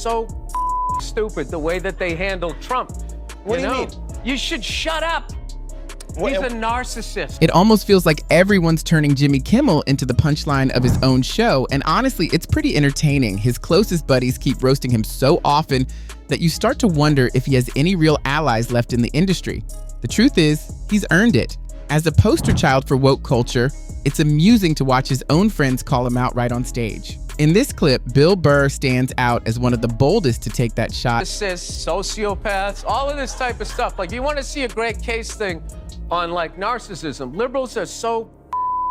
so stupid the way that they handle Trump. What do you mean? You should shut up. He's a narcissist. It almost feels like everyone's turning Jimmy Kimmel into the punchline of his own show, and honestly, it's pretty entertaining. His closest buddies keep roasting him so often that you start to wonder if he has any real allies left in the industry. The truth is, he's earned it. As a poster child for woke culture, it's amusing to watch his own friends call him out right on stage. In this clip, Bill Burr stands out as one of the boldest to take that shot. This says sociopaths, all of this type of stuff. Like, you want to see a great case thing on, like, narcissism. Liberals are so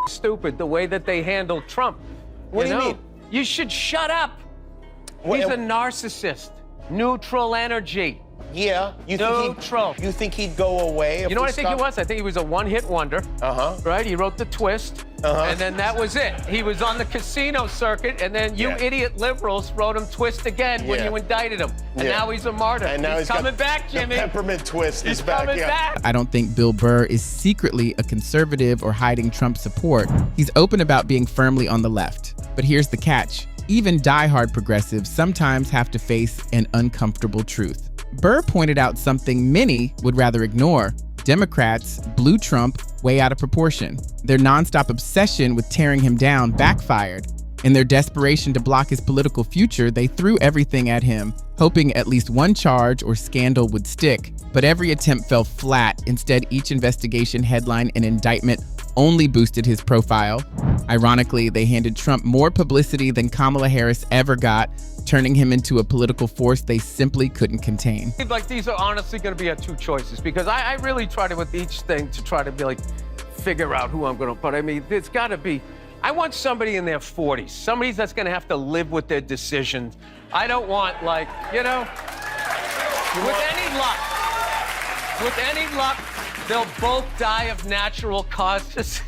stupid the way that they handle Trump. What do you mean? You should shut up. He's a narcissist. Neutral energy. Yeah. You think he'd go away? If you know what I think he was? I think he was a one-hit wonder. Right? He wrote The Twist, and then that was it. He was on the casino circuit, and then you idiot liberals wrote him Twist again when you indicted him. And now he's a martyr. And now he's coming back, Jimmy. The peppermint twist is back. Coming back. I don't think Bill Burr is secretly a conservative or hiding Trump support. He's open about being firmly on the left. But here's the catch. Even diehard progressives sometimes have to face an uncomfortable truth. Burr pointed out something many would rather ignore. Democrats blew Trump way out of proportion. Their nonstop obsession with tearing him down backfired. In their desperation to block his political future, they threw everything at him, hoping at least one charge or scandal would stick. But every attempt fell flat. Instead, each investigation, headline, and indictment only boosted his profile. Ironically, they handed Trump more publicity than Kamala Harris ever got, turning him into a political force they simply couldn't contain. Like, these are honestly going to be our two choices, because I really try to, with each thing, to try to be like, figure out who I'm going to put. I mean, it's got to be, I want somebody in their 40s, somebody that's going to have to live with their decisions. I don't want, like, with any luck, they'll both die of natural causes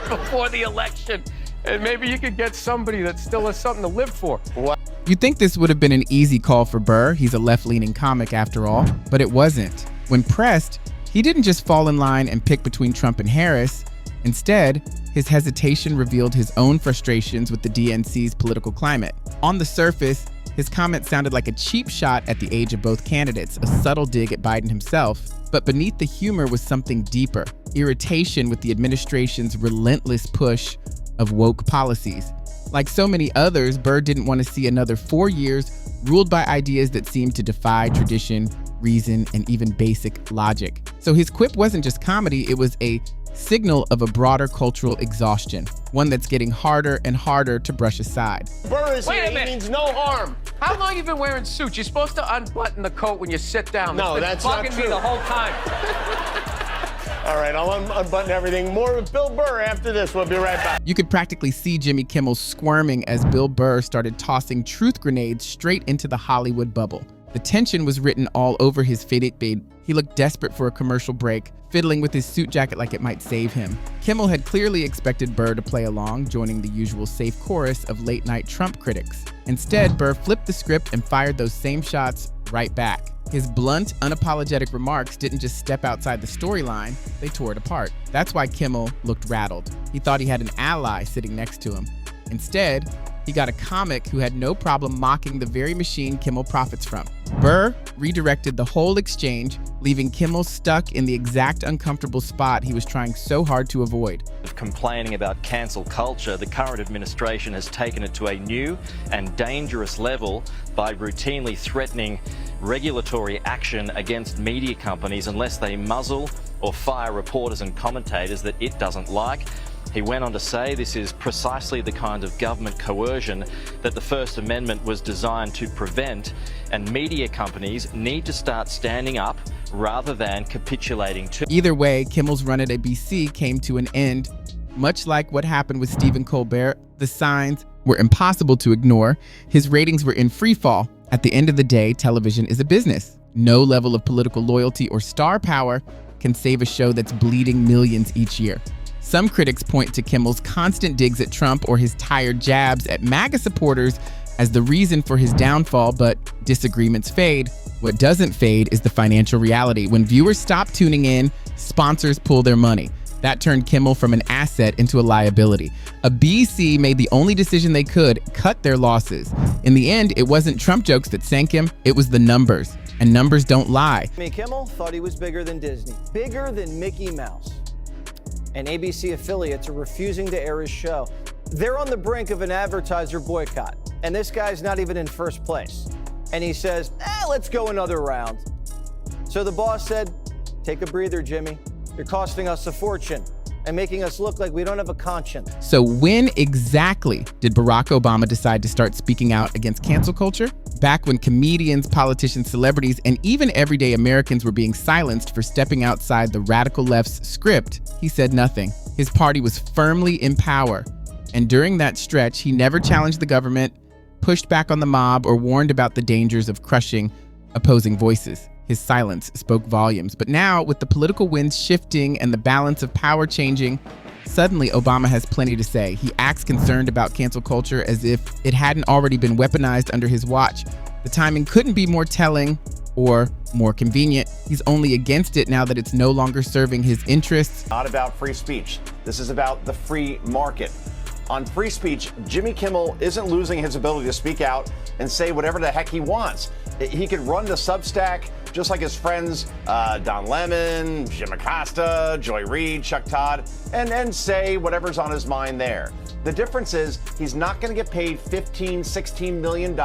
before the election. And maybe you could get somebody that still has something to live for. What? You'd think this would have been an easy call for Burr. He's a left-leaning comic after all, but it wasn't. When pressed, he didn't just fall in line and pick between Trump and Harris. Instead, his hesitation revealed his own frustrations with the DNC's political climate. On the surface, his comment sounded like a cheap shot at the age of both candidates, a subtle dig at Biden himself. But beneath the humor was something deeper: irritation with the administration's relentless push of woke policies. Like so many others, Burr didn't want to see another 4 years ruled by ideas that seemed to defy tradition, reason, and even basic logic. So his quip wasn't just comedy, it was a signal of a broader cultural exhaustion, one that's getting harder and harder to brush aside. Burr is here, he means no harm. How long you been wearing suits? You're supposed to unbutton the coat when you sit down. No, that's not bugging true. me the whole time. All right, I'll unbutton everything. More with Bill Burr after this. We'll be right back. You could practically see Jimmy Kimmel squirming as Bill Burr started tossing truth grenades straight into the Hollywood bubble. The tension was written all over his faded beard. He looked desperate for a commercial break, fiddling with his suit jacket like it might save him. Kimmel had clearly expected Burr to play along, joining the usual safe chorus of late-night Trump critics. Instead, Burr flipped the script and fired those same shots right back. His blunt, unapologetic remarks didn't just step outside the storyline, they tore it apart. That's why Kimmel looked rattled. He thought he had an ally sitting next to him. Instead, he got a comic who had no problem mocking the very machine Kimmel profits from. Burr redirected the whole exchange, leaving Kimmel stuck in the exact uncomfortable spot he was trying so hard to avoid. Complaining about cancel culture, the current administration has taken it to a new and dangerous level by routinely threatening regulatory action against media companies unless they muzzle or fire reporters and commentators that it doesn't like. He went on to say this is precisely the kind of government coercion that the First Amendment was designed to prevent, and media companies need to start standing up rather than capitulating to. Either way, Kimmel's run at ABC came to an end. Much like what happened with Stephen Colbert, the signs were impossible to ignore. His ratings were in free fall. At the end of the day, television is a business. No level of political loyalty or star power can save a show that's bleeding millions each year. Some critics point to Kimmel's constant digs at Trump or his tired jabs at MAGA supporters as the reason for his downfall, but disagreements fade. What doesn't fade is the financial reality. When viewers stop tuning in, sponsors pull their money. That turned Kimmel from an asset into a liability. A BC made the only decision they could: cut their losses. In the end, it wasn't Trump jokes that sank him, it was the numbers. And numbers don't lie. Jimmy Kimmel thought he was bigger than Disney, bigger than Mickey Mouse. And ABC affiliates are refusing to air his show. They're on the brink of an advertiser boycott, and this guy's not even in first place. And he says, let's go another round. So the boss said, take a breather, Jimmy. You're costing us a fortune and making us look like we don't have a conscience. So when exactly did Barack Obama decide to start speaking out against cancel culture? Back when comedians, politicians, celebrities, and even everyday Americans were being silenced for stepping outside the radical left's script, he said nothing. His party was firmly in power. And during that stretch, he never challenged the government, pushed back on the mob, or warned about the dangers of crushing opposing voices. His silence spoke volumes. But now, with the political winds shifting and the balance of power changing, suddenly Obama has plenty to say. He acts concerned about cancel culture as if it hadn't already been weaponized under his watch. The timing couldn't be more telling or more convenient. He's only against it now that it's no longer serving his interests. Not about free speech. This is about the free market. On free speech, Jimmy Kimmel isn't losing his ability to speak out and say whatever the heck he wants. He could run the Substack just like his friends Don Lemon, Jim Acosta, Joy Reid, Chuck Todd, and say whatever's on his mind there. The difference is he's not going to get paid $15, $16 million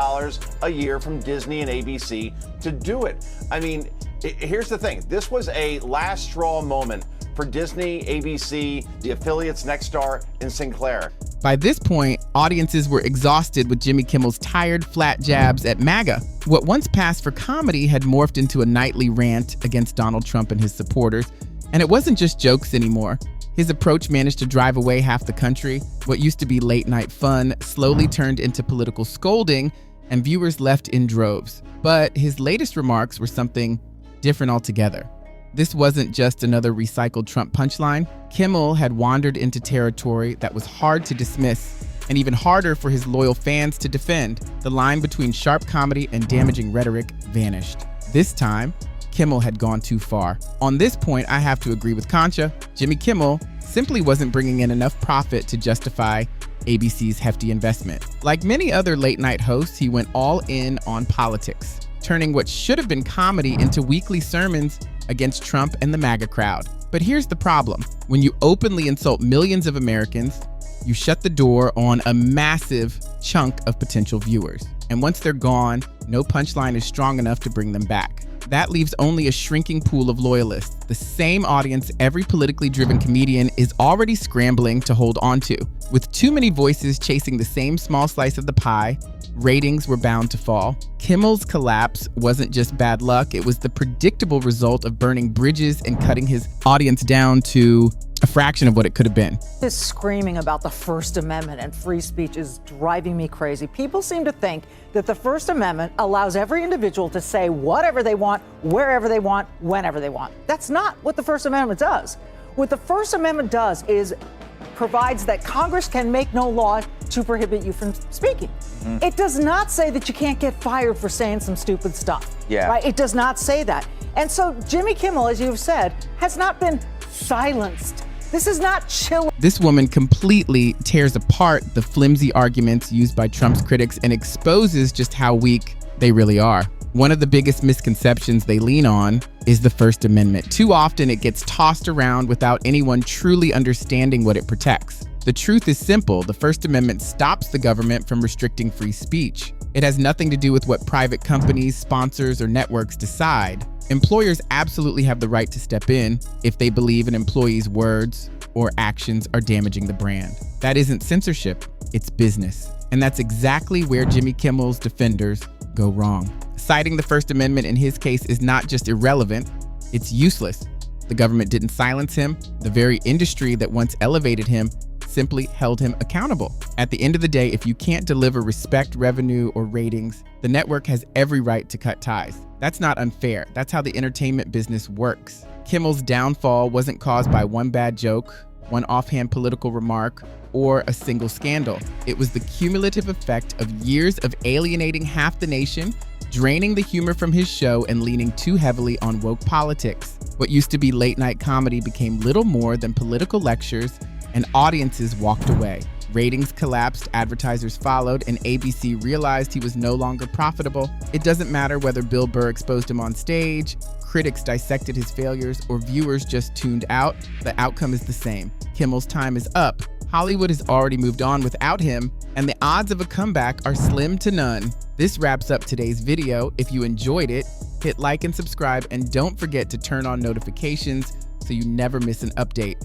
a year from Disney and ABC to do it. I mean, here's the thing. This was a last straw moment for Disney, ABC, the affiliates Nexstar, and Sinclair. By this point, audiences were exhausted with Jimmy Kimmel's tired, flat jabs at MAGA. What once passed for comedy had morphed into a nightly rant against Donald Trump and his supporters. And it wasn't just jokes anymore. His approach managed to drive away half the country. What used to be late-night fun slowly turned into political scolding, and viewers left in droves. But his latest remarks were something different altogether. This wasn't just another recycled Trump punchline. Kimmel had wandered into territory that was hard to dismiss, and even harder for his loyal fans to defend. The line between sharp comedy and damaging rhetoric vanished. This time, Kimmel had gone too far. On this point, I have to agree with Concha. Jimmy Kimmel simply wasn't bringing in enough profit to justify ABC's hefty investment. Like many other late-night hosts, he went all in on politics, turning what should have been comedy into weekly sermons against Trump and the MAGA crowd. But here's the problem. When you openly insult millions of Americans, you shut the door on a massive chunk of potential viewers. And once they're gone, no punchline is strong enough to bring them back. That leaves only a shrinking pool of loyalists, the same audience every politically driven comedian is already scrambling to hold on to. With too many voices chasing the same small slice of the pie, ratings were bound to fall. Kimmel's collapse wasn't just bad luck, it was the predictable result of burning bridges and cutting his audience down to a fraction of what it could have been. This screaming about the First Amendment and free speech is driving me crazy. People seem to think that the First Amendment allows every individual to say whatever they want, wherever they want, whenever they want. That's not what the First Amendment does. What the First Amendment does is provides that Congress can make no law to prohibit you from speaking. It does not say that you can't get fired for saying some stupid stuff. Right? It does not say that. And so Jimmy Kimmel, as you've said, has not been silenced. This is not chill. This woman completely tears apart the flimsy arguments used by Trump's critics and exposes just how weak they really are. One of the biggest misconceptions they lean on is the First Amendment. Too often it gets tossed around without anyone truly understanding what it protects. The truth is simple. The First Amendment stops the government from restricting free speech. It has nothing to do with what private companies, sponsors, or networks decide. Employers absolutely have the right to step in if they believe an employee's words or actions are damaging the brand. That isn't censorship, it's business. And that's exactly where Jimmy Kimmel's defenders go wrong. Citing the First Amendment in his case is not just irrelevant, it's useless. The government didn't silence him. The very industry that once elevated him simply held him accountable. At the end of the day, if you can't deliver respect, revenue, or ratings, the network has every right to cut ties. That's not unfair. That's how the entertainment business works. Kimmel's downfall wasn't caused by one bad joke, one offhand political remark, or a single scandal. It was the cumulative effect of years of alienating half the nation, draining the humor from his show, and leaning too heavily on woke politics. What used to be late-night comedy became little more than political lectures, and audiences walked away. Ratings collapsed, advertisers followed, and ABC realized he was no longer profitable. It doesn't matter whether Bill Burr exposed him on stage, critics dissected his failures, or viewers just tuned out, the outcome is the same. Kimmel's time is up. Hollywood has already moved on without him, and the odds of a comeback are slim to none. This wraps up today's video. If you enjoyed it, hit like and subscribe, and don't forget to turn on notifications so you never miss an update.